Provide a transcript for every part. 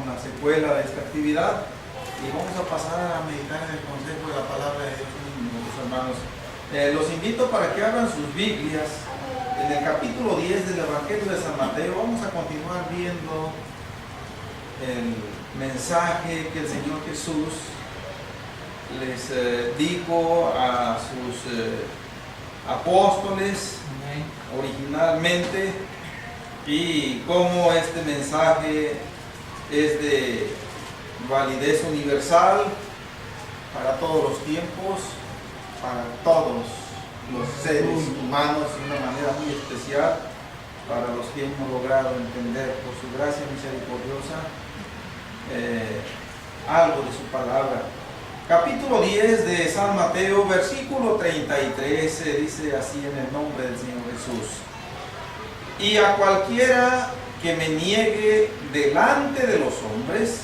con la secuela de esta actividad y vamos a pasar a meditar en el consejo de la palabra de Dios, mis hermanos. Los invito para que abran sus Biblias en el capítulo 10 del Evangelio de San Mateo. Vamos a continuar viendo el mensaje que el Señor Jesús les dijo a sus apóstoles originalmente, y cómo este mensaje es de validez universal para todos los tiempos, para todos los seres humanos, de una manera muy especial para los que hemos logrado entender por su gracia misericordiosa algo de su palabra. Capítulo 10 de San Mateo, versículo 33, dice así en el nombre del Señor Jesús: y a cualquiera que me niegue delante de los hombres,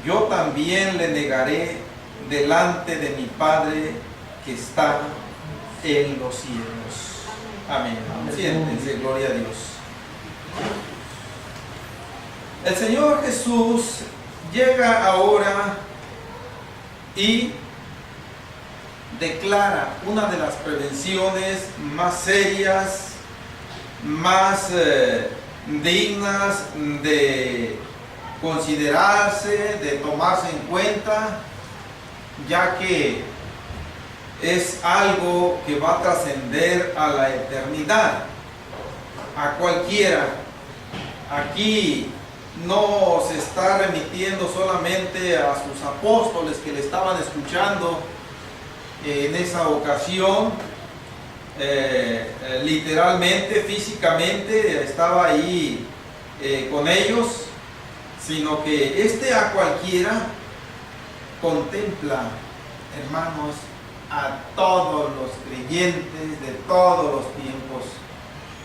yo también le negaré delante de mi Padre que está en los cielos. Amén. Siéntense, gloria a Dios. El Señor Jesús llega ahora y declara una de las prevenciones más serias, más dignas de considerarse, de tomarse en cuenta, ya que es algo que va a trascender a la eternidad, a cualquiera. Aquí no se está remitiendo solamente a sus apóstoles que le estaban escuchando en esa ocasión, literalmente, físicamente estaba ahí con ellos, sino que a cualquiera contempla, hermanos, a todos los creyentes de todos los tiempos.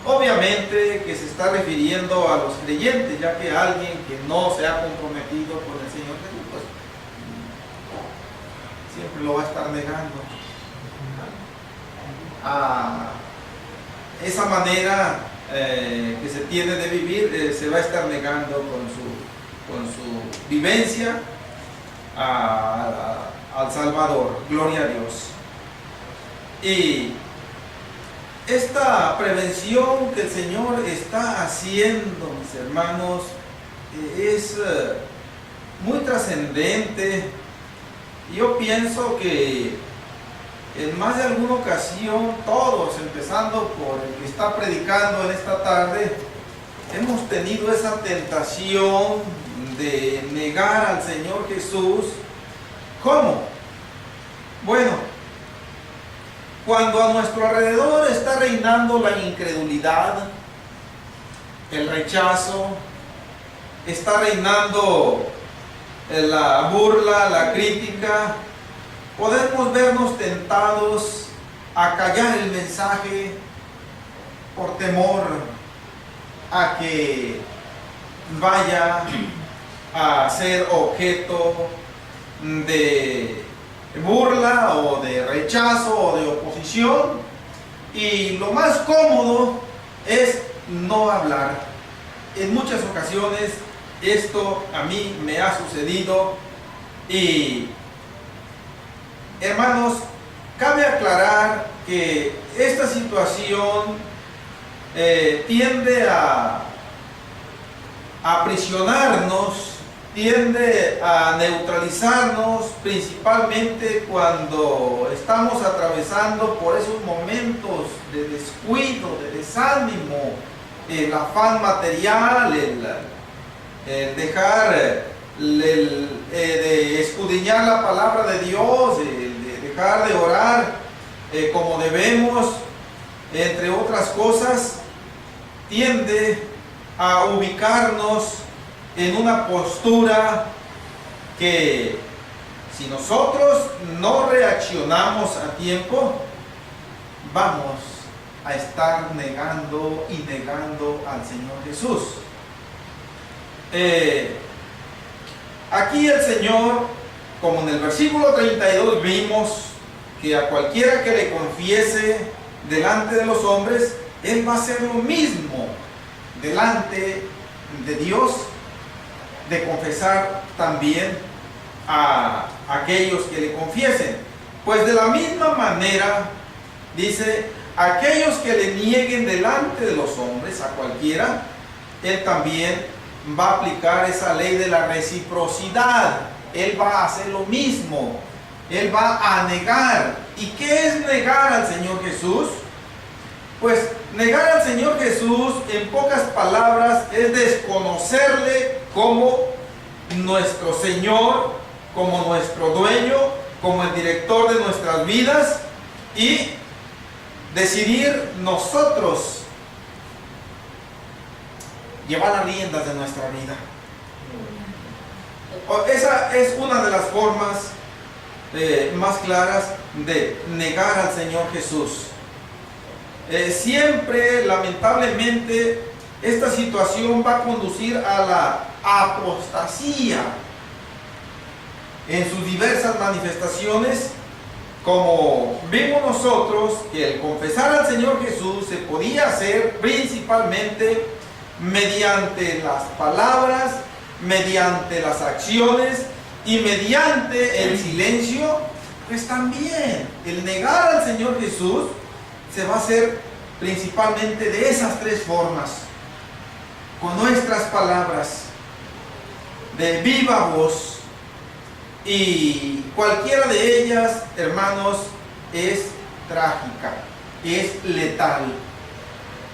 Obviamente que se está refiriendo a los creyentes, ya que alguien que no se ha comprometido con el Señor Jesús, pues siempre lo va a estar negando. Esa manera que se tiene de vivir, se va a estar negando con su vivencia al Salvador. Gloria a Dios. Y esta prevención que el Señor está haciendo, mis hermanos, es muy trascendente. Yo pienso que en más de alguna ocasión todos, empezando por el que está predicando en esta tarde, hemos tenido esa tentación de negar al Señor Jesús. ¿Cómo? Bueno, cuando a nuestro alrededor está reinando la incredulidad, el rechazo, está reinando la burla, la crítica, podemos vernos tentados a callar el mensaje por temor a que vaya a ser objeto de burla o de rechazo o de oposición, y lo más cómodo es no hablar. En muchas ocasiones esto a mí me ha sucedido, y hermanos, cabe aclarar que esta situación tiende a aprisionarnos, tiende a neutralizarnos, principalmente cuando estamos atravesando por esos momentos de descuido, de desánimo, el afán material, el dejar de escudriñar la palabra de Dios, de dejar de orar como debemos, entre otras cosas, tiende a ubicarnos en una postura que, si nosotros no reaccionamos a tiempo, vamos a estar negando y negando al Señor Jesús. Aquí el Señor, como en el versículo 32 vimos, que a cualquiera que le confiese delante de los hombres, Él va a hacer lo mismo delante de Dios. de confesar también a aquellos que le confiesen. Pues de la misma manera, dice, aquellos que le nieguen delante de los hombres, a cualquiera, Él también va a aplicar esa ley de la reciprocidad. Él va a hacer lo mismo. Él va a negar. ¿Y qué es negar al Señor Jesús? Pues negar al Señor Jesús, en pocas palabras, es desconocerle como nuestro Señor, como nuestro dueño, como el director de nuestras vidas, y decidir nosotros llevar las riendas de nuestra vida. Esa es una de las formas más claras de negar al Señor Jesús. Siempre, lamentablemente, esta situación va a conducir a la apostasía en sus diversas manifestaciones, como vimos nosotros que el confesar al Señor Jesús se podía hacer principalmente mediante las palabras, mediante las acciones y mediante el silencio. Pues también el negar al Señor Jesús se va a hacer principalmente de esas tres formas: con nuestras palabras, de viva voz, y cualquiera de ellas, hermanos, es trágica, es letal.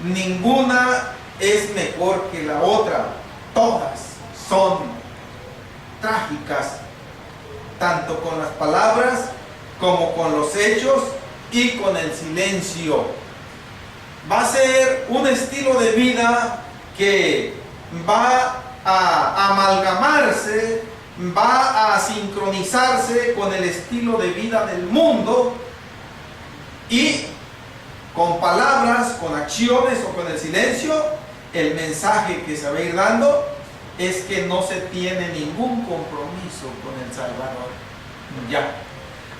Ninguna es mejor que la otra. Todas son trágicas, tanto con las palabras como con los hechos y con el silencio. Va a ser un estilo de vida que va a amalgamarse, va a sincronizarse con el estilo de vida del mundo, y con palabras, con acciones o con el silencio, el mensaje que se va a ir dando es que no se tiene ningún compromiso con el Salvador. Ya.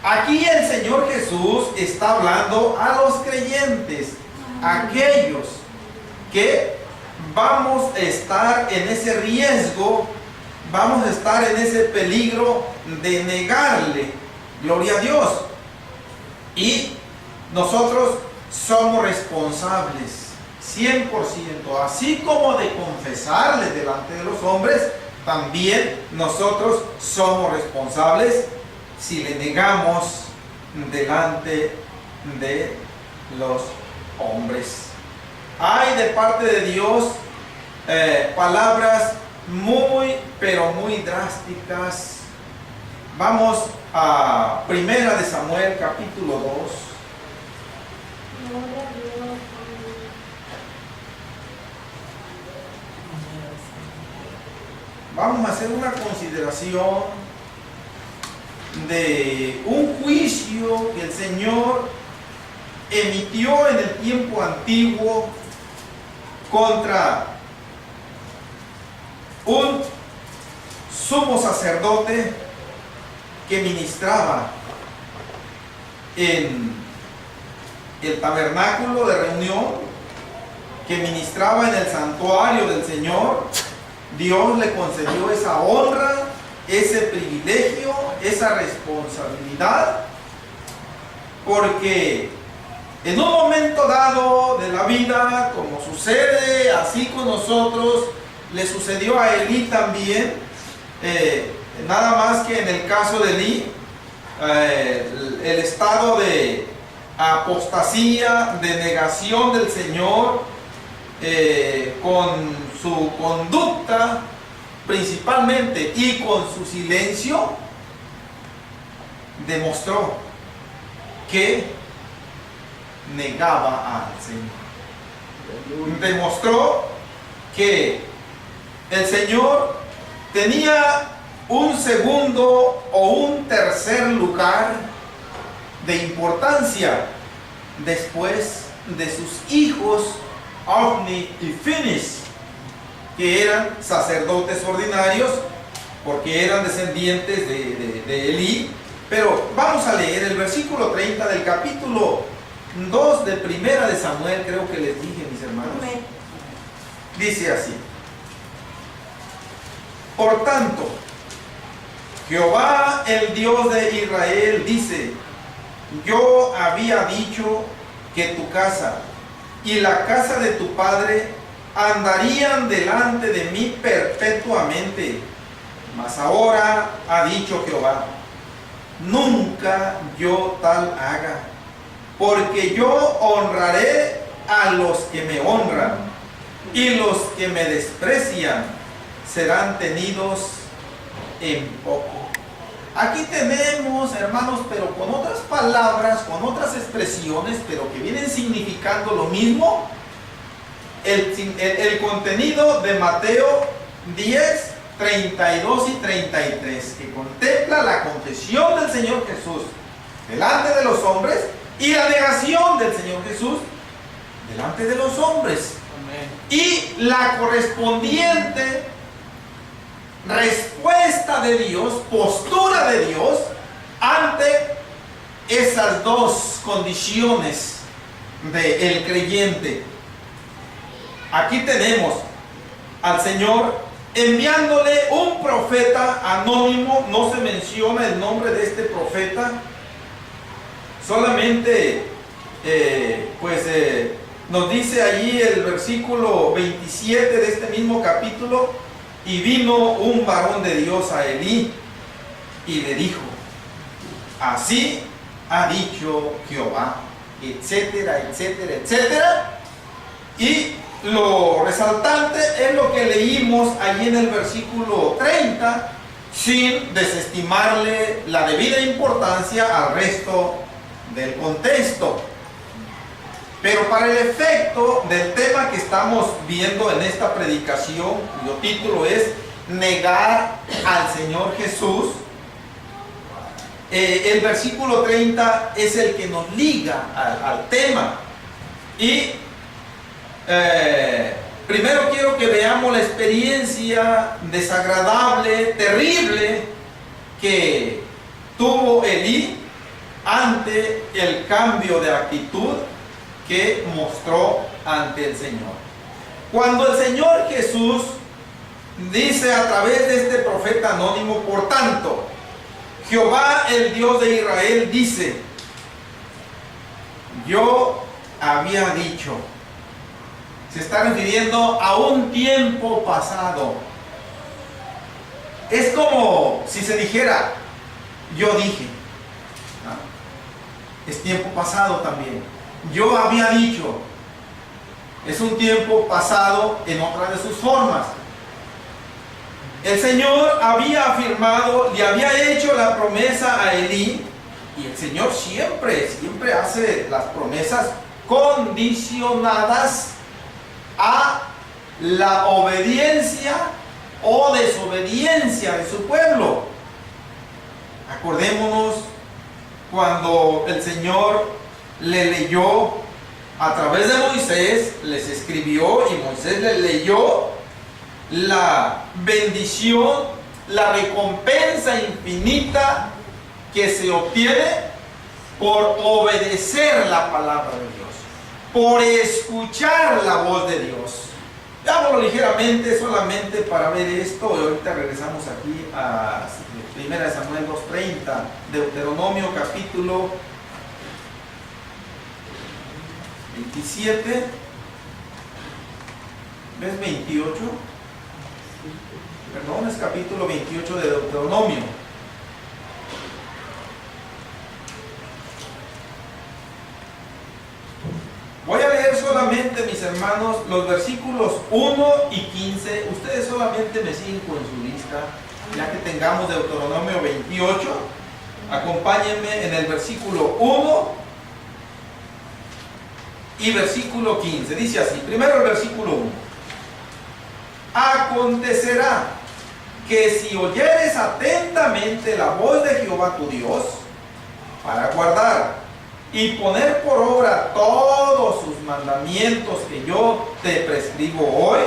Aquí el Señor Jesús está hablando a los creyentes, aquellos que vamos a estar en ese riesgo, vamos a estar en ese peligro de negarle. Gloria a Dios. Y nosotros somos responsables 100%, así como de confesarle delante de los hombres, también nosotros somos responsables si le negamos delante de los hombres. Hay de parte de Dios palabras muy, pero muy drásticas. Vamos a Primera de Samuel, capítulo 2. Vamos a hacer una consideración de un juicio que el Señor emitió en el tiempo antiguo contra un sumo sacerdote que ministraba en el tabernáculo de reunión, que ministraba en el santuario del Señor. Dios le concedió esa honra, ese privilegio, esa responsabilidad, porque en un momento dado de la vida, como sucede así con nosotros, le sucedió a Elí también, nada más que en el caso de Elí, el estado de apostasía, de negación del Señor, con su conducta principalmente y con su silencio, demostró que negaba al Señor. Demostró que el Señor tenía un segundo o un tercer lugar de importancia después de sus hijos Ofni y Finis, que eran sacerdotes ordinarios porque eran descendientes de Elí. Pero vamos a leer el versículo 30 del capítulo 2 de Primera de Samuel, creo que les dije, mis hermanos. Dice así: Por tanto, Jehová, el Dios de Israel, dice: yo había dicho que tu casa y la casa de tu padre andarían delante de mí perpetuamente. Mas ahora ha dicho Jehová: nunca yo tal haga, porque yo honraré a los que me honran, y los que me desprecian serán tenidos en poco. Aquí tenemos, hermanos, pero con otras palabras, con otras expresiones, pero que vienen significando lo mismo, el contenido de Mateo 10, 32 y 33, que contempla la confesión del Señor Jesús delante de los hombres y la negación del Señor Jesús delante de los hombres. Amén. Y la correspondiente respuesta de Dios, postura de Dios ante esas dos condiciones del creyente. Aquí tenemos al Señor enviándole un profeta anónimo. No se menciona el nombre de este profeta, solamente nos dice allí el versículo 27 de este mismo capítulo: y vino un varón de Dios a Elí y le dijo: así ha dicho Jehová, etcétera, etcétera, etcétera. Y lo resaltante es lo que leímos allí en el versículo 30, sin desestimarle la debida importancia al resto del contexto. Pero para el efecto del tema que estamos viendo en esta predicación, cuyo título es negar al Señor Jesús, el versículo 30 es el que nos liga al tema. Y primero quiero que veamos la experiencia desagradable, terrible, que tuvo Elí ante el cambio de actitud que mostró ante el Señor. Cuando el Señor Jesús dice a través de este profeta anónimo: por tanto, Jehová, el Dios de Israel, dice: yo había dicho. Se está refiriendo a un tiempo pasado. Es como si se dijera: yo dije. Es tiempo pasado también. Yo había dicho. Es un tiempo pasado en otra de sus formas. El Señor había afirmado, le había hecho la promesa a Elí, y el Señor siempre hace las promesas condicionadas a la obediencia o desobediencia de su pueblo. Acordémonos cuando el Señor le leyó a través de Moisés, les escribió, y Moisés le leyó la bendición, la recompensa infinita que se obtiene por obedecer la palabra de Dios, por escuchar la voz de Dios. Veámoslo ligeramente, solamente para ver esto, y ahorita regresamos aquí a 1 Samuel 2:30, Deuteronomio capítulo 27, ¿ves? 28, perdón, es capítulo 28 de Deuteronomio. Voy a leer solamente, mis hermanos, los versículos 1 y 15. Ustedes solamente me siguen con su lista, ya que tengamos Deuteronomio 28. Acompáñenme en el versículo 1 y versículo 15. Dice así, primero el versículo 1. Acontecerá que si oyeres atentamente la voz de Jehová tu Dios, para guardar y poner por obra todos sus mandamientos que yo te prescribo hoy,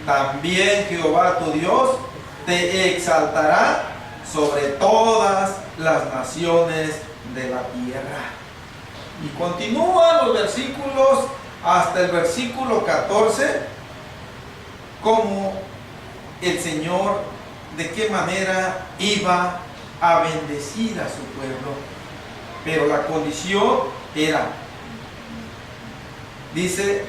también Jehová tu Dios te exaltará sobre todas las naciones de la tierra. Y continúan los versículos hasta el versículo 14, como el Señor de qué manera iba a bendecir a su pueblo. Pero la condición era, dice,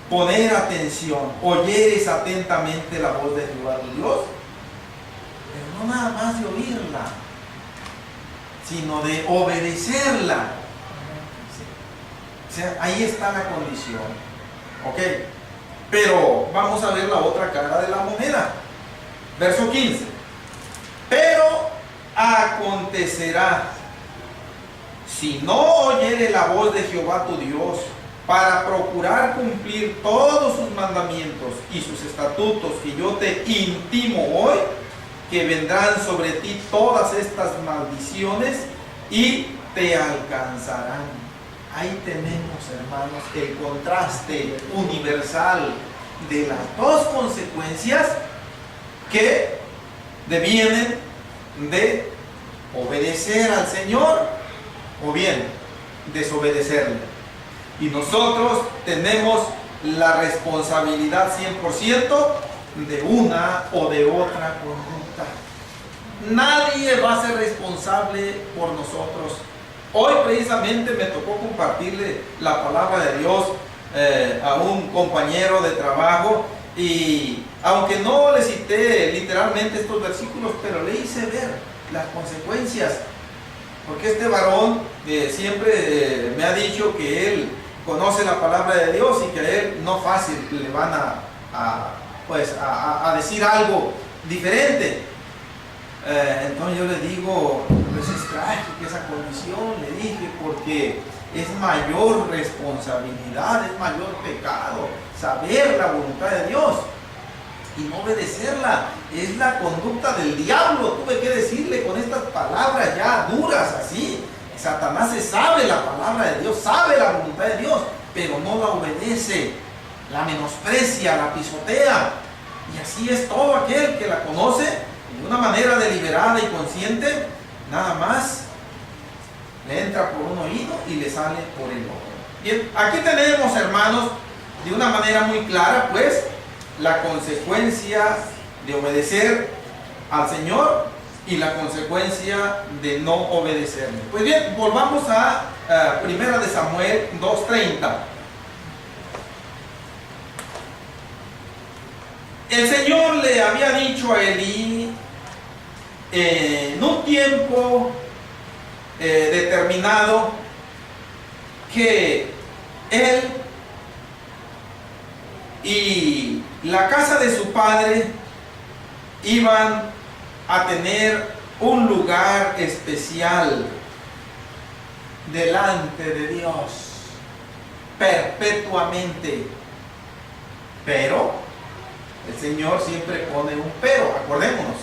poner atención, oyeres atentamente la voz de Jehová tu Dios, pero no nada más de oírla, sino de obedecerla. O sea, ahí está la condición. Ok, pero vamos a ver la otra cara de la moneda. Verso 15. Pero acontecerá, si no oyere la voz de Jehová tu Dios, para procurar cumplir todos sus mandamientos y sus estatutos que yo te intimo hoy, que vendrán sobre ti todas estas maldiciones y te alcanzarán. Ahí tenemos, hermanos, el contraste universal de las dos consecuencias que devienen de obedecer al Señor o bien desobedecerle. Y nosotros tenemos la responsabilidad 100% de una o de otra conducta. Nadie va a ser responsable por nosotros. Hoy precisamente me tocó compartirle la palabra de Dios a un compañero de trabajo, y aunque no le cité literalmente estos versículos, pero le hice ver las consecuencias, porque este varón siempre me ha dicho que él conoce la palabra de Dios y que a él no fácil le van a decir algo diferente. Entonces yo le digo, pues es trágica esa condición, le dije, porque es mayor responsabilidad, es mayor pecado saber la voluntad de Dios y no obedecerla. Es la conducta del diablo. Tuve que decirle con estas palabras ya duras así. Satanás se sabe la palabra de Dios, sabe la voluntad de Dios, pero no la obedece, la menosprecia, la pisotea. Y así es todo aquel que la conoce de una manera deliberada y consciente, nada más le entra por un oído y le sale por el otro. Bien, aquí tenemos, hermanos, de una manera muy clara, pues, la consecuencia de obedecer al Señor y la consecuencia de no obedecerle. Pues bien, volvamos a Primera de Samuel 2:30. El Señor le había dicho a Elí en un tiempo determinado que él y la casa de su padre iban a tener un lugar especial delante de Dios perpetuamente. Pero el Señor siempre pone un pero. Acordémonos.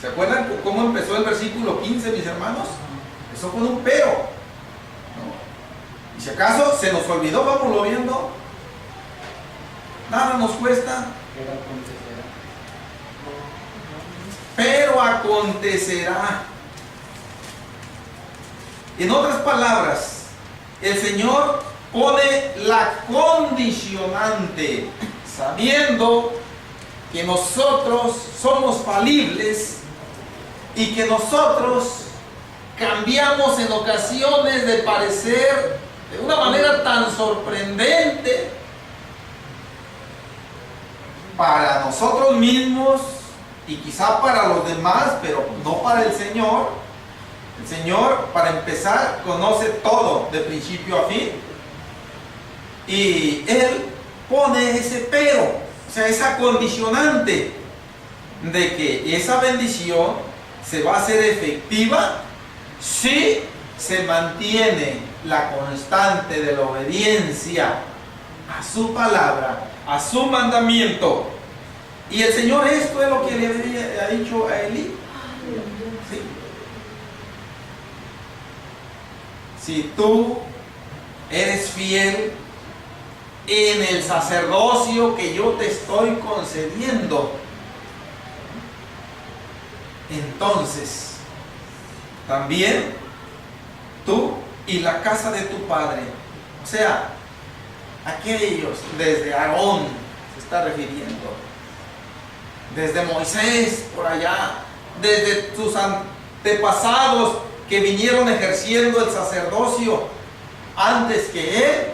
¿Se acuerdan cómo empezó el versículo 15, mis hermanos? Empezó con un pero, ¿no? Y si acaso se nos olvidó, vámonos viendo. Nada nos cuesta. Pero acontecerá. En otras palabras, el Señor pone la condicionante, sabiendo que nosotros somos falibles y que nosotros cambiamos en ocasiones de parecer de una manera tan sorprendente para nosotros mismos y quizá para los demás, pero no para el Señor. El Señor, para empezar, conoce todo de principio a fin, y Él pone ese pero, o sea, esa condicionante de que esa bendición se va a hacer efectiva si se mantiene la constante de la obediencia a su palabra, a su mandamiento. Y el Señor, esto es lo que le había dicho a Elí. ¿Sí? Si tú eres fiel en el sacerdocio que yo te estoy concediendo, entonces también tú y la casa de tu padre, o sea, aquellos desde Aarón se está refiriendo, desde Moisés por allá, desde sus antepasados que vinieron ejerciendo el sacerdocio antes que él,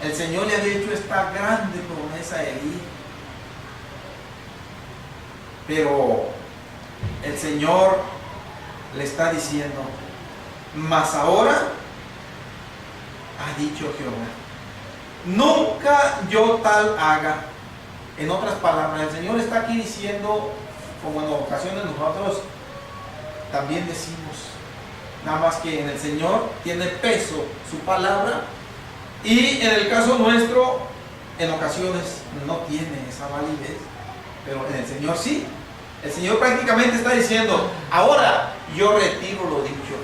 el Señor le había hecho esta grande promesa a Elí. Pero el Señor le está diciendo: mas ahora ha dicho Jehová, nunca yo tal haga. En otras palabras, el Señor está aquí diciendo, como en ocasiones nosotros también decimos, nada más que en el Señor tiene peso su palabra, y en el caso nuestro en ocasiones no tiene esa validez, pero en el Señor sí. El Señor prácticamente está diciendo: ahora yo retiro lo dicho.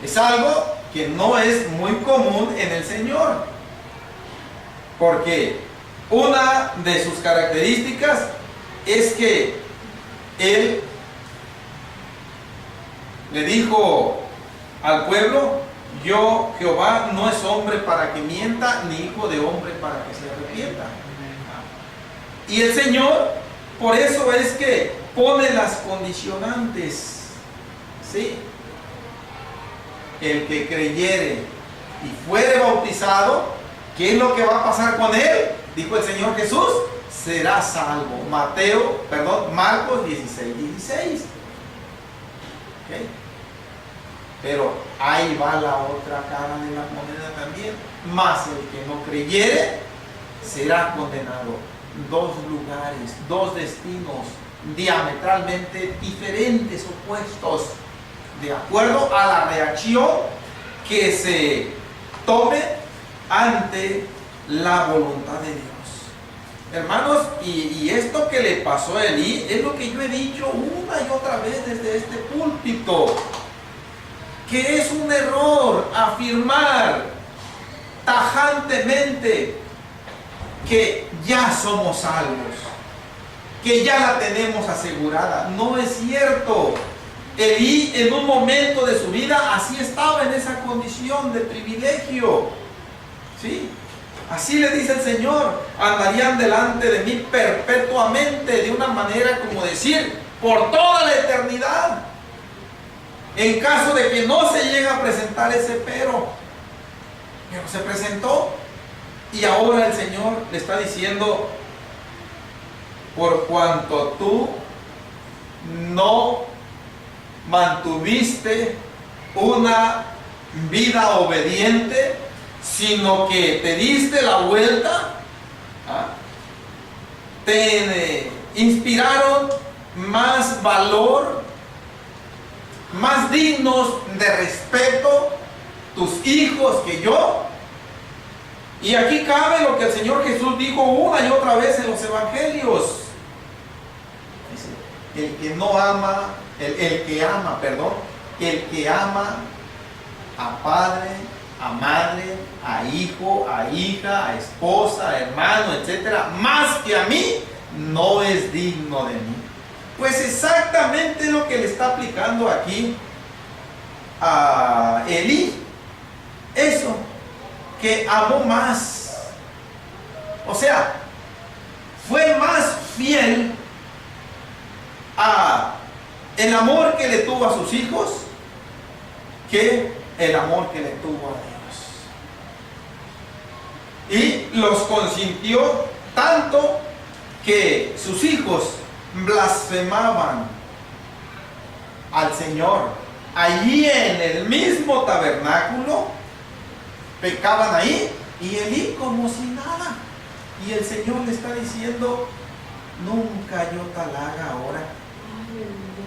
Es algo que no es muy común en el Señor, porque una de sus características es que Él le dijo al pueblo: yo, Jehová, no es hombre para que mienta, ni hijo de hombre para que se arrepienta. Y el Señor, por eso es que pone las condicionantes, ¿sí? El que creyere y fuere bautizado, ¿qué es lo que va a pasar con él? Dijo el Señor Jesús: será salvo. Marcos 16:16. ¿Okay? Pero ahí va la otra cara de la moneda también. Mas el que no creyere será condenado. Dos lugares, dos destinos diametralmente diferentes, opuestos, de acuerdo a la reacción que se tome ante la voluntad de Dios. Hermanos, y esto que le pasó a Elí es lo que yo he dicho una y otra vez desde este púlpito, que es un error afirmar tajantemente que ya somos salvos, que ya la tenemos asegurada. No es cierto. Elí en un momento de su vida así estaba, en esa condición de privilegio, ¿sí? Así le dice el Señor: andarían delante de mí perpetuamente, de una manera como decir, por toda la eternidad, en caso de que no se llegue a presentar ese pero se presentó. Y ahora el Señor le está diciendo: por cuanto tú no mantuviste una vida obediente, sino que te diste la vuelta, te inspiraron más valor, más dignos de respeto tus hijos que yo. Y aquí cabe lo que el Señor Jesús dijo una y otra vez en los evangelios: el que ama a padre, a madre, a hijo, a hija, a esposa, a hermano, etcétera, más que a mí, no es digno de mí. Pues exactamente lo que le está aplicando aquí a Elí. Eso, que amó más. O sea, fue más fiel a el amor que le tuvo a sus hijos que el amor que le tuvo a Dios. Y los consintió tanto que sus hijos blasfemaban al Señor. Allí en el mismo tabernáculo pecaban ahí, y Elí como si nada. Y el Señor le está diciendo: nunca yo tal haga ahora,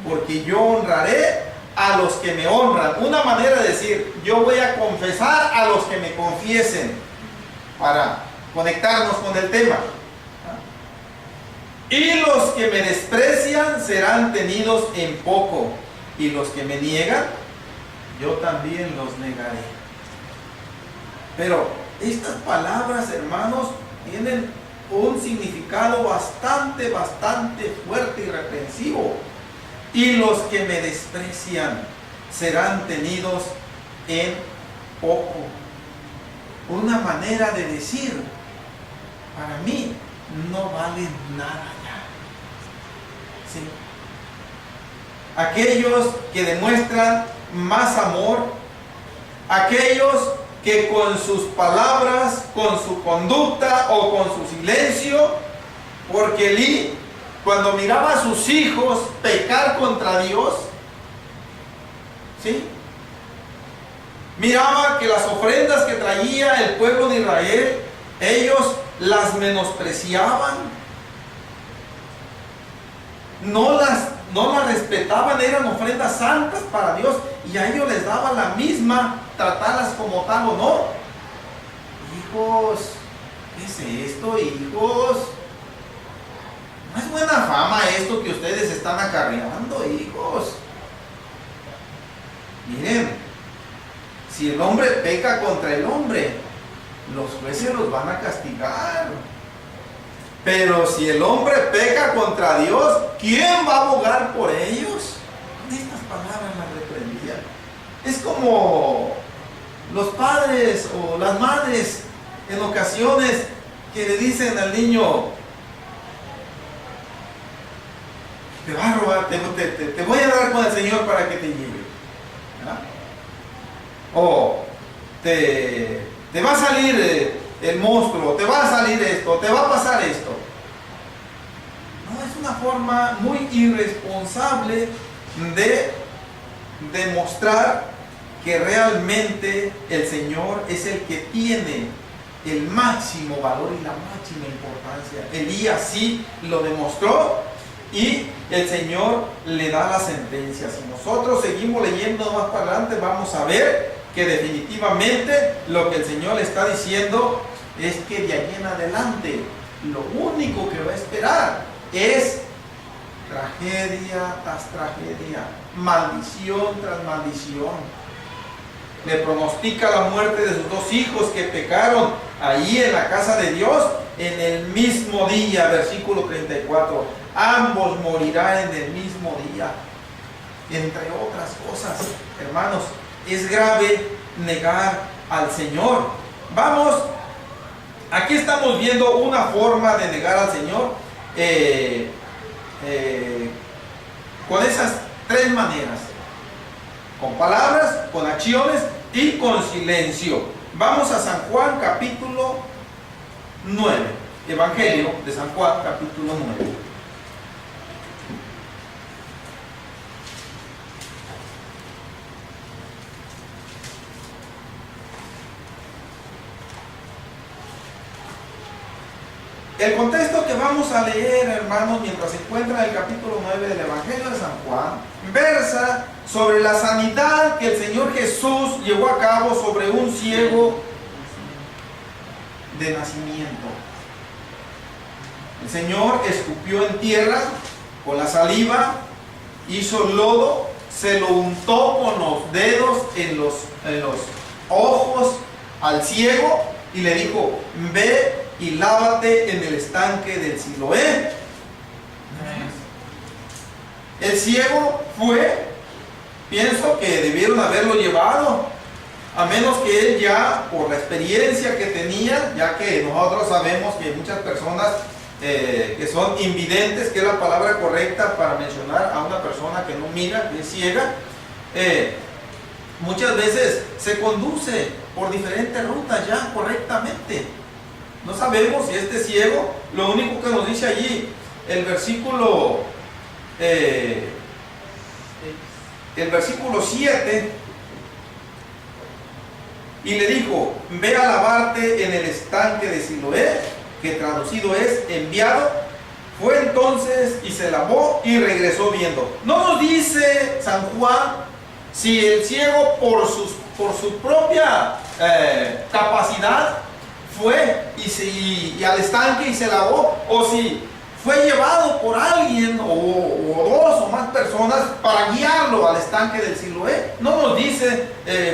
porque yo honraré a los que me honran. Una manera de decir: yo voy a confesar a los que me confiesen, para conectarnos con el tema. Y los que me desprecian serán tenidos en poco, y los que me niegan, yo también los negaré. Pero estas palabras, hermanos, tienen un significado bastante fuerte y reprensivo. Y los que me desprecian serán tenidos en poco. Una manera de decir, para mí, no valen nada ya. ¿Sí? Aquellos que demuestran más amor, aquellos que con sus palabras, con su conducta o con su silencio, porque Elí, cuando miraba a sus hijos pecar contra Dios, ¿sí?, miraba que las ofrendas que traía el pueblo de Israel, ellos las menospreciaban, no las respetaban, eran ofrendas santas para Dios, y a ellos les daba la misma, tratarlas como tal o no. Hijos, ¿qué es esto, hijos? No es buena fama esto que ustedes están acarreando, hijos. Miren, si el hombre peca contra el hombre, los jueces los van a castigar. Pero si el hombre peca contra Dios, ¿quién va a abogar por ellos? Estas palabras las reprendían. Es como los padres o las madres en ocasiones que le dicen al niño: te va a robar, te voy a dar con el Señor para que te lleve. ¿Ah? O te va a salir el monstruo, te va a salir esto, te va a pasar esto. No, es una forma muy irresponsable de demostrar que realmente el Señor es el que tiene el máximo valor y la máxima importancia. Elías sí lo demostró y el Señor le da la sentencia. Si nosotros seguimos leyendo más para adelante, vamos a ver que definitivamente lo que el Señor le está diciendo es que de ahí en adelante lo único que va a esperar es tragedia tras tragedia, maldición tras maldición. Le pronostica la muerte de sus dos hijos que pecaron ahí en la casa de Dios en el mismo día, versículo 34. Ambos morirán en el mismo día, entre otras cosas. Hermanos, es grave negar al Señor. Vamos, aquí estamos viendo una forma de negar al Señor con esas tres maneras: con palabras, con acciones y con silencio. Vamos a San Juan capítulo 9, Evangelio de San Juan capítulo 9. El contexto que vamos a leer, hermanos, mientras se encuentra en el capítulo 9 del Evangelio de San Juan, versa sobre la sanidad que el Señor Jesús llevó a cabo sobre un ciego de nacimiento. El Señor escupió en tierra con la saliva, hizo lodo, se lo untó con los dedos en los ojos al ciego y le dijo: ve y lávate en el estanque del Siloé. El ciego fue, pienso que debieron haberlo llevado, a menos que él ya, por la experiencia que tenía, ya que nosotros sabemos que hay muchas personas que son invidentes, que es la palabra correcta para mencionar a una persona que no mira, que es ciega, muchas veces se conduce por diferentes rutas ya correctamente. No sabemos si este ciego, lo único que nos dice allí el versículo 7, y le dijo: ve a lavarte en el estanque de Siloé, que traducido es enviado. Fue entonces y se lavó y regresó viendo. No nos dice San Juan si el ciego por su propia capacidad fue y al estanque y se lavó, o si fue llevado por alguien o dos o más personas para guiarlo al estanque del Siloé. No nos dice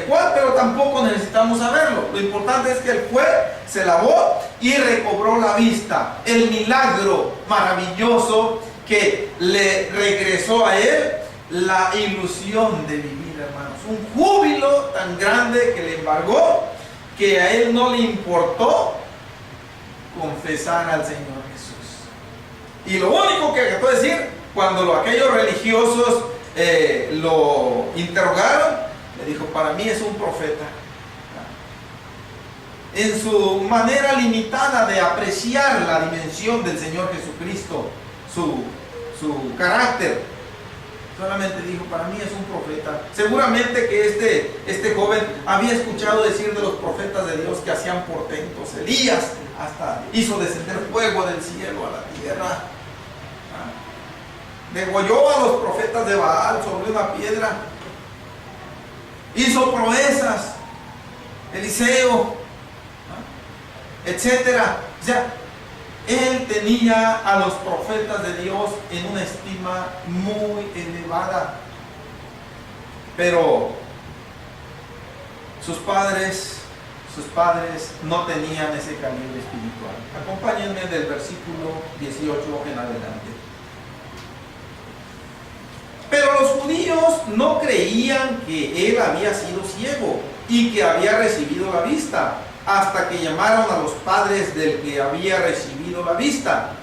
cuál, pero tampoco necesitamos saberlo. Lo importante es que él fue, se lavó y recobró la vista. El milagro maravilloso que le regresó a él la ilusión de vivir, hermanos. Un júbilo tan grande que le embargó, que a él no le importó confesar al Señor Jesús. Y lo único que trató de decir, cuando aquellos religiosos lo interrogaron, le dijo: para mí es un profeta. En su manera limitada de apreciar la dimensión del Señor Jesucristo, su carácter, solamente dijo: para mí es un profeta. Seguramente que este joven había escuchado decir de los profetas de Dios que hacían portentos. Elías hasta hizo descender fuego del cielo a la tierra. Degolló a los profetas de Baal sobre una piedra. Hizo proezas. Eliseo, etcétera. O sea, él tenía a los profetas de Dios en una estima muy elevada. Pero sus padres no tenían ese calibre espiritual. Acompáñenme del versículo 18 en adelante. Pero los judíos no creían que él había sido ciego y que había recibido la vista, hasta que llamaron a los padres del que había recibido la vista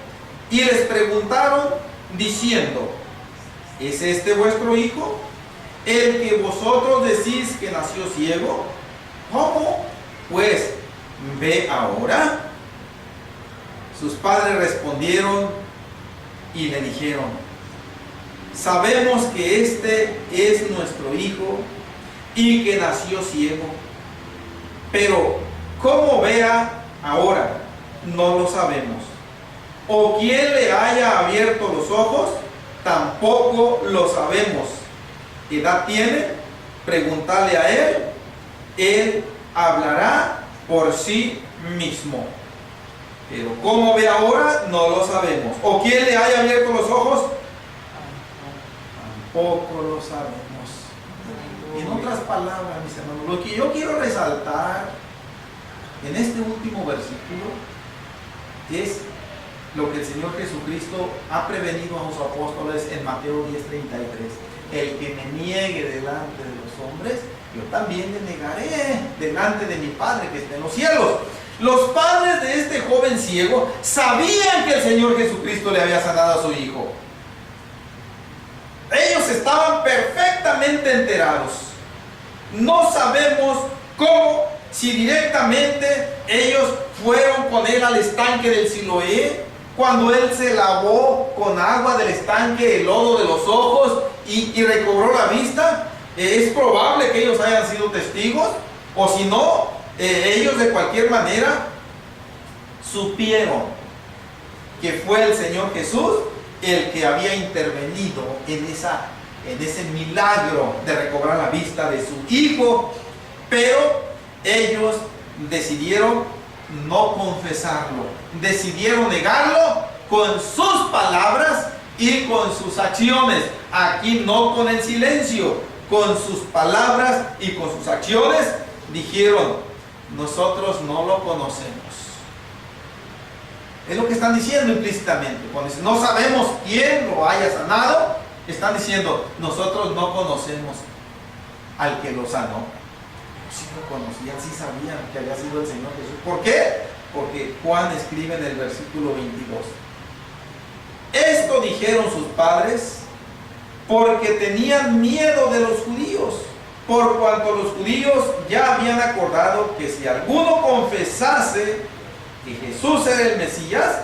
y les preguntaron diciendo: ¿es este vuestro hijo, el que vosotros decís que nació ciego? ¿Cómo pues ve ahora? Sus padres respondieron y le dijeron: sabemos que este es nuestro hijo y que nació ciego, pero cómo vea ahora no lo sabemos. O quién le haya abierto los ojos, tampoco lo sabemos. ¿Qué edad tiene? Preguntadle a él hablará por sí mismo. Pero cómo ve ahora no lo sabemos. O quién le haya abierto los ojos, tampoco lo sabemos. En otras palabras, mis hermanos, lo que yo quiero resaltar en este último versículo es lo que el Señor Jesucristo ha prevenido a sus apóstoles en Mateo 10:33. El que me niegue delante de los hombres, yo también le negaré delante de mi Padre que está en los cielos. Los padres de este joven ciego sabían que el Señor Jesucristo le había sanado a su hijo. Ellos estaban perfectamente enterados. No sabemos cómo, si directamente ellos fueron con él al estanque del Siloé, cuando él se lavó con agua del estanque el lodo de los ojos y recobró la vista. Es probable que ellos hayan sido testigos, o si no, ellos de cualquier manera supieron que fue el Señor Jesús el que había intervenido en ese milagro de recobrar la vista de su hijo, pero ellos decidieron no confesarlo, decidieron negarlo con sus palabras y con sus acciones. Aquí no con el silencio, con sus palabras y con sus acciones dijeron: nosotros no lo conocemos. Es lo que están diciendo implícitamente. Cuando dicen no sabemos quién lo haya sanado, están diciendo: nosotros no conocemos al que lo sanó. Sí lo conocían, sí sabían que había sido el Señor Jesús. ¿Por qué? Porque Juan escribe en el versículo 22: esto dijeron sus padres porque tenían miedo de los judíos, por cuanto los judíos ya habían acordado que si alguno confesase que Jesús era el Mesías,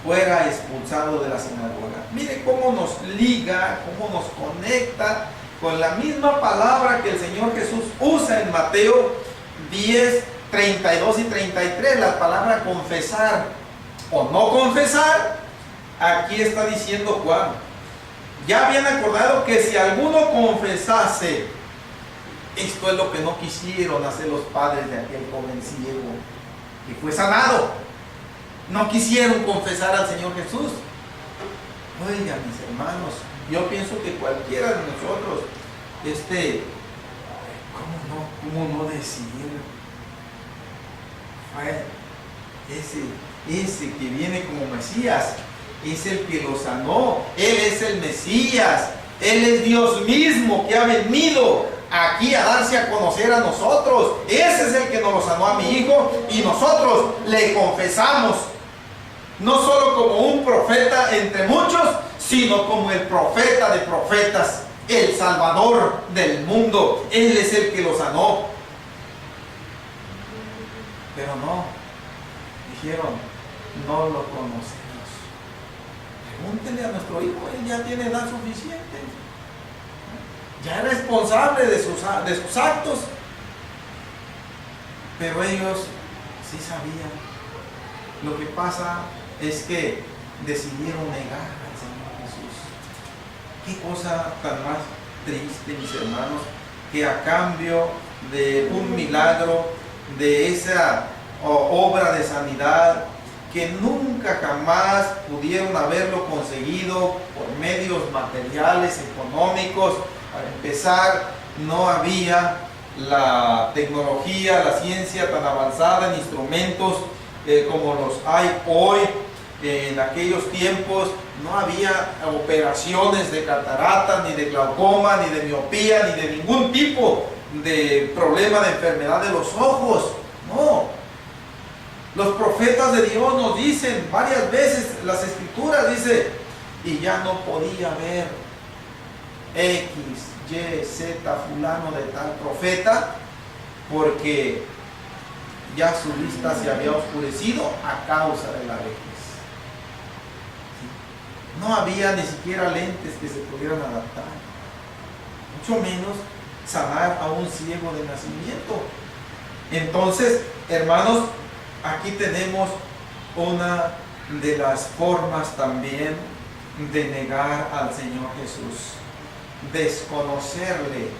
fuera expulsado de la sinagoga. Mire cómo nos liga, cómo nos conecta con la misma palabra que el Señor Jesús usa en Mateo 10, 32 y 33, la palabra confesar o no confesar. Aquí está diciendo Juan: ya habían acordado que si alguno confesase. Esto es lo que no quisieron hacer los padres de aquel joven ciego que fue sanado. No quisieron confesar al Señor Jesús. Oigan, mis hermanos, yo pienso que cualquiera de nosotros, ¿cómo no decir? Ese que viene como Mesías es el que lo sanó. Él es el Mesías. Él es Dios mismo que ha venido aquí a darse a conocer a nosotros. Ese es el que nos lo sanó a mi hijo y nosotros le confesamos. no solo como un profeta entre muchos, sino como el profeta de profetas, el Salvador del mundo. Él es el que lo sanó. Pero no, dijeron, no lo conocemos. Pregúntenle a nuestro hijo, él ya tiene edad suficiente. Ya es responsable de sus actos. Pero ellos sí sabían. Lo que pasa es que decidieron negar al Señor Jesús. Qué cosa tan más triste, mis hermanos, que a cambio de un milagro, de esa obra de sanidad, que nunca jamás pudieron haberlo conseguido por medios materiales, económicos. Para empezar, no había la tecnología, la ciencia tan avanzada en instrumentos como los hay hoy. En aquellos tiempos no había operaciones de catarata, ni de glaucoma, ni de miopía, ni de ningún tipo de problema de enfermedad de los ojos. No. Los profetas de Dios nos dicen varias veces, las escrituras dice, y ya no podía ver X, Y, Z, fulano de tal profeta, porque ya su vista se había oscurecido a causa de la vejez. No había ni siquiera lentes que se pudieran adaptar, mucho menos sanar a un ciego de nacimiento. Entonces, hermanos, aquí tenemos una de las formas también de negar al Señor Jesús. Desconocerle,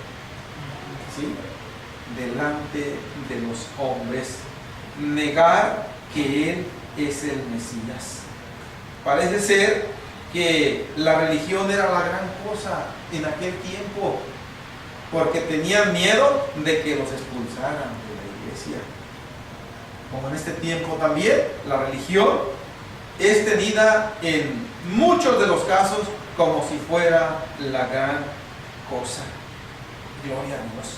¿sí?, delante de los hombres. Negar que Él es el Mesías. Parece ser que la religión era la gran cosa en aquel tiempo, porque tenían miedo de que los expulsaran de la iglesia. Como en este tiempo también, la religión es tenida en muchos de los casos como si fuera la gran cosa. Gloria a Dios.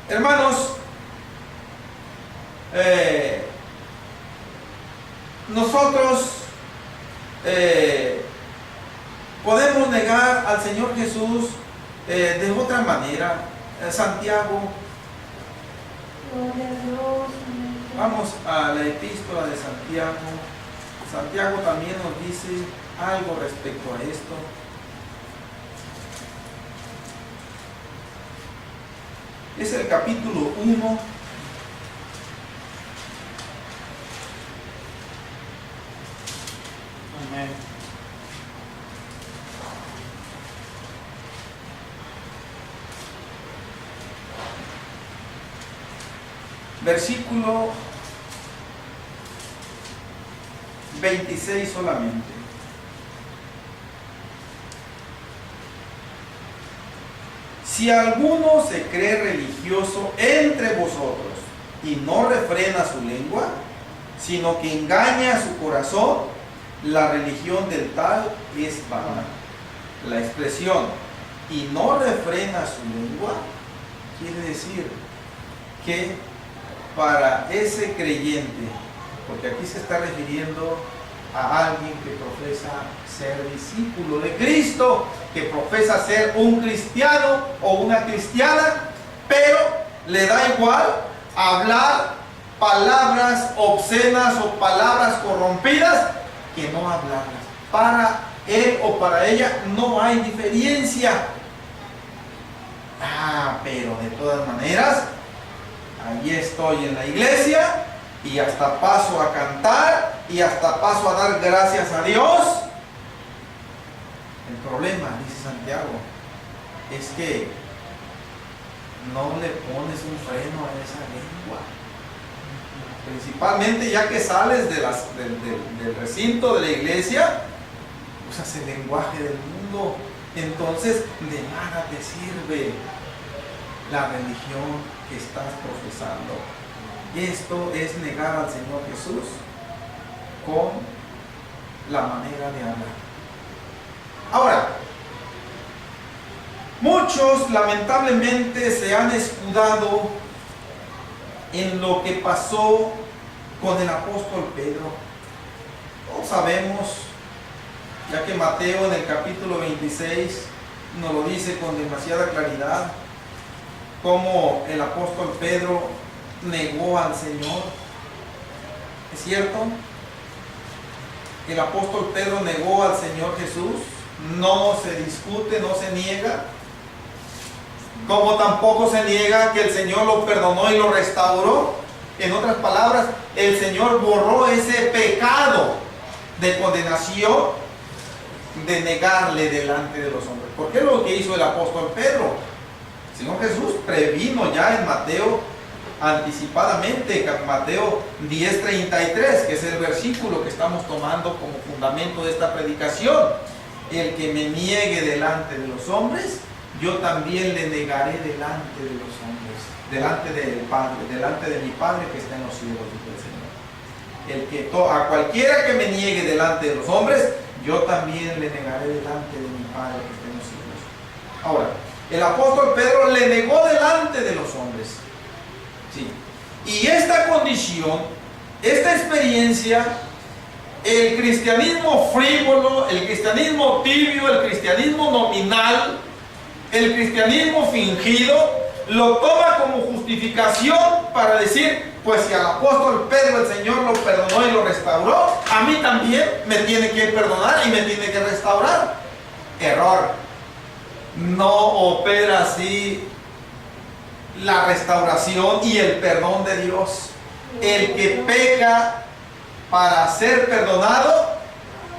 Hermanos, nosotros podemos negar al Señor Jesús de otra manera. Santiago, vamos a la epístola de Santiago. Santiago también nos dice algo respecto a esto. Es el capítulo 1. Amén. Versículo 26 solamente. Si alguno se cree religioso entre vosotros y no refrena su lengua, sino que engaña su corazón, la religión del tal es vana. La expresión "y no refrena su lengua" quiere decir que para ese creyente, porque aquí se está refiriendo a alguien que profesa ser discípulo de Cristo, que profesa ser un cristiano o una cristiana, pero le da igual hablar palabras obscenas o palabras corrompidas que no hablarlas. Para él o para ella no hay diferencia. Pero de todas maneras, allí estoy en la iglesia y hasta paso a cantar y hasta paso a dar gracias a Dios. El problema, dice Santiago, es que no le pones un freno a esa lengua. Principalmente ya que sales del recinto de la iglesia, usas el lenguaje del mundo. Entonces de nada te sirve la religión que estás profesando. Esto es negar al Señor Jesús con la manera de hablar. Ahora, muchos lamentablemente se han escudado en lo que pasó con el apóstol Pedro. Todos sabemos, ya que Mateo en el capítulo 26 nos lo dice con demasiada claridad, cómo el apóstol Pedro negó al Señor. ¿Es cierto? El apóstol Pedro negó al Señor Jesús. No se discute, no se niega. Como tampoco se niega que el Señor lo perdonó y lo restauró. En otras palabras, el Señor borró ese pecado de condenación de negarle delante de los hombres. Porque es lo que hizo el apóstol Pedro. El Señor Jesús previno ya en Mateo anticipadamente, Mateo 10:33, que es el versículo que estamos tomando como fundamento de esta predicación. El que me niegue delante de los hombres, yo también le negaré delante de los hombres, delante del Padre, delante de mi Padre que está en los cielos, dice el Señor. El que a cualquiera que me niegue delante de los hombres, yo también le negaré delante de mi Padre que está en los cielos. Ahora, el apóstol Pedro le negó delante de los hombres. Sí. Y esta condición, esta experiencia, el cristianismo frívolo, el cristianismo tibio, el cristianismo nominal, el cristianismo fingido, lo toma como justificación para decir, pues si al apóstol Pedro el Señor lo perdonó y lo restauró, a mí también me tiene que perdonar y me tiene que restaurar. Error. No opera así la restauración y el perdón de Dios. El que peca para ser perdonado,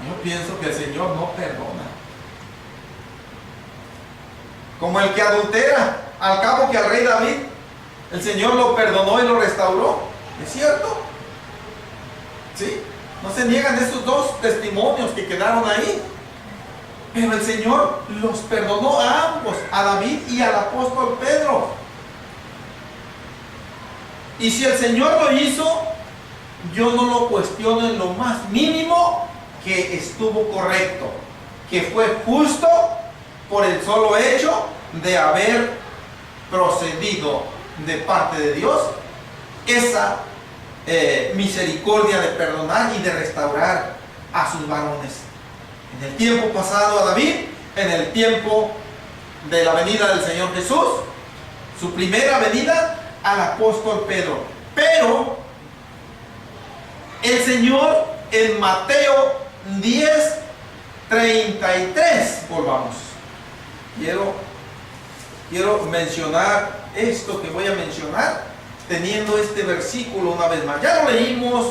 yo pienso que el Señor no perdona. Como el que adultera, al cabo que al rey David el Señor lo perdonó y lo restauró. ¿Es cierto? ¿Sí? No se niegan esos dos testimonios que quedaron ahí. Pero el Señor los perdonó a ambos, a David y al apóstol Pedro. Y si el Señor lo hizo, yo no lo cuestiono en lo más mínimo, que estuvo correcto, que fue justo por el solo hecho de haber procedido de parte de Dios esa misericordia de perdonar y de restaurar a sus varones. En el tiempo pasado a David, en el tiempo de la venida del Señor Jesús, su primera venida al apóstol Pedro. Pero el Señor en Mateo 10:33, volvamos. Quiero mencionar esto que voy a mencionar, teniendo este versículo una vez más. Ya lo leímos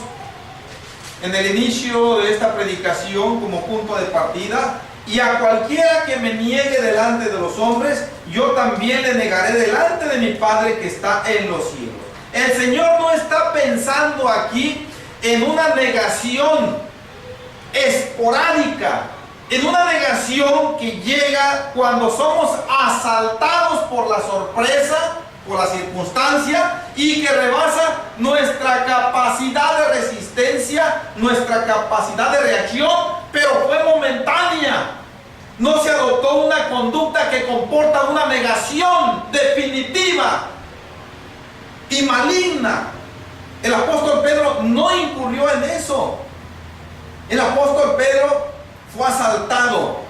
en el inicio de esta predicación como punto de partida. Y a cualquiera que me niegue delante de los hombres, yo también le negaré delante de mi Padre que está en los cielos. El Señor no está pensando aquí en una negación esporádica, en una negación que llega cuando somos asaltados por la sorpresa, por la circunstancia, y que rebasa nuestra capacidad de resistencia, nuestra capacidad de reacción, pero fue momentánea. No se adoptó una conducta que comporta una negación definitiva y maligna. El apóstol Pedro no incurrió en eso. El apóstol Pedro fue asaltado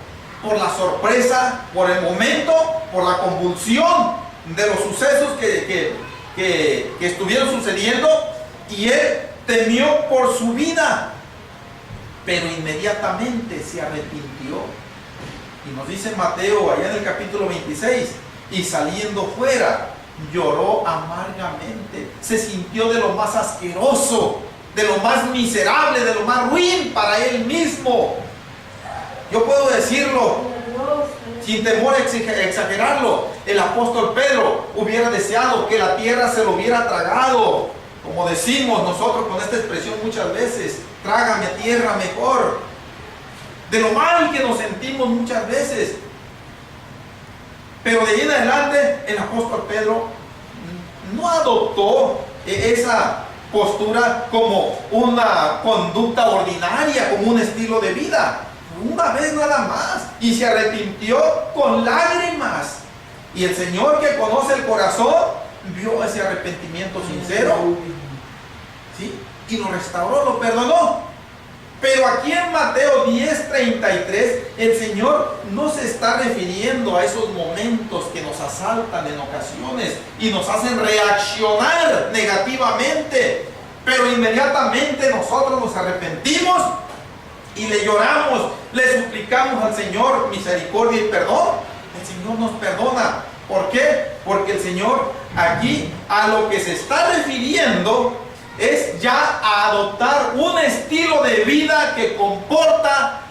por la sorpresa, por el momento, por la convulsión de los sucesos que estuvieron sucediendo, y él temió por su vida, pero inmediatamente se arrepintió. Y nos dice Mateo allá en el capítulo 26, y saliendo fuera lloró amargamente, se sintió de lo más asqueroso, de lo más miserable, de lo más ruin para él mismo. Yo puedo decirlo sin temor a exagerarlo, el apóstol Pedro hubiera deseado que la tierra se lo hubiera tragado, como decimos nosotros con esta expresión muchas veces: trágame a tierra mejor. De lo mal que nos sentimos muchas veces. Pero de ahí en adelante el apóstol Pedro no adoptó esa postura como una conducta ordinaria, como un estilo de vida. Una vez nada más, y se arrepintió con lágrimas. Y el Señor, que conoce el corazón, vio ese arrepentimiento sincero, ¿sí? Y lo restauró, lo perdonó. Pero aquí en Mateo 10:33, el Señor no se está refiriendo a esos momentos que nos asaltan en ocasiones y nos hacen reaccionar negativamente. Pero inmediatamente nosotros nos arrepentimos y le lloramos, le suplicamos al Señor misericordia y perdón. El Señor nos perdona. ¿Por qué? Porque el Señor aquí a lo que se está refiriendo es ya a adoptar un estilo de vida que comporta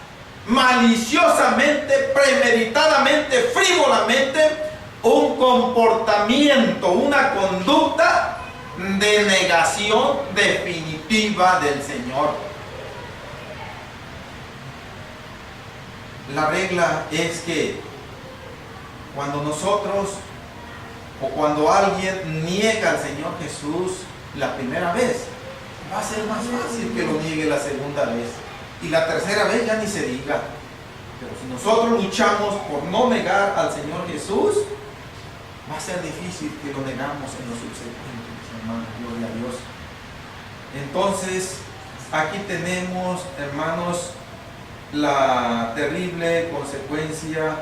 maliciosamente, premeditadamente, frívolamente, un comportamiento, una conducta de negación definitiva del Señor. La regla es que cuando nosotros o cuando alguien niega al Señor Jesús la primera vez, va a ser más fácil que lo niegue la segunda vez, y la tercera vez ya ni se diga. Pero si nosotros luchamos por no negar al Señor Jesús, va a ser difícil que lo negamos en los subsecuentes, hermanos. Gloria a Dios. Entonces aquí tenemos, hermanos, la terrible consecuencia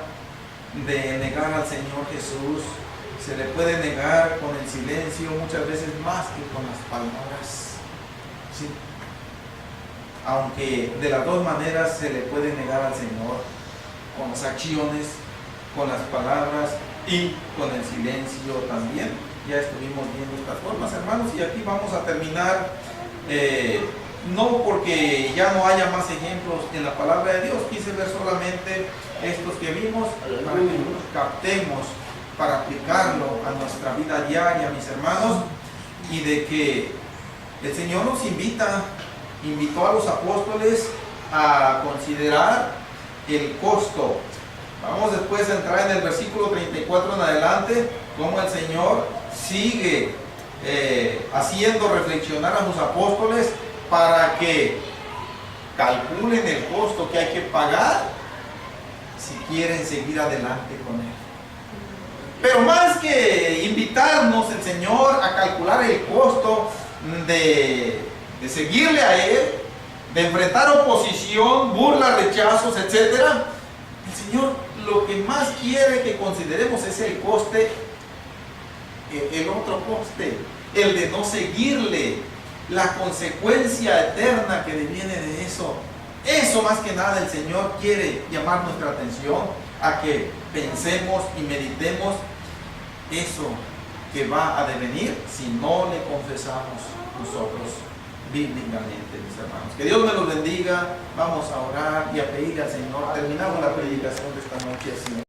de negar al Señor Jesús. Se le puede negar con el silencio muchas veces más que con las palabras. ¿Sí? Aunque de las dos maneras se le puede negar al Señor, con las acciones, con las palabras y con el silencio también. Ya estuvimos viendo estas formas, hermanos, y aquí vamos a terminar, no porque ya no haya más ejemplos en la palabra de Dios. Quise ver solamente estos que vimos para que los captemos, para aplicarlo a nuestra vida diaria, mis hermanos, y de que el Señor nos invitó a los apóstoles a considerar el costo. Vamos después a entrar en el versículo 34 en adelante, cómo el Señor sigue haciendo reflexionar a sus apóstoles para que calculen el costo que hay que pagar si quieren seguir adelante con Él. Pero más que invitarnos el Señor a calcular el costo de seguirle a Él, de enfrentar oposición, burlas, rechazos, etc., el Señor lo que más quiere que consideremos es el coste, el otro coste, el de no seguirle, la consecuencia eterna que deviene de eso. Eso más que nada el Señor quiere llamar nuestra atención a que pensemos y meditemos eso que va a devenir si no le confesamos nosotros bíblicamente, mis hermanos. Que Dios me los bendiga. Vamos a orar y a pedirle al Señor. Terminamos la predicación de esta noche así.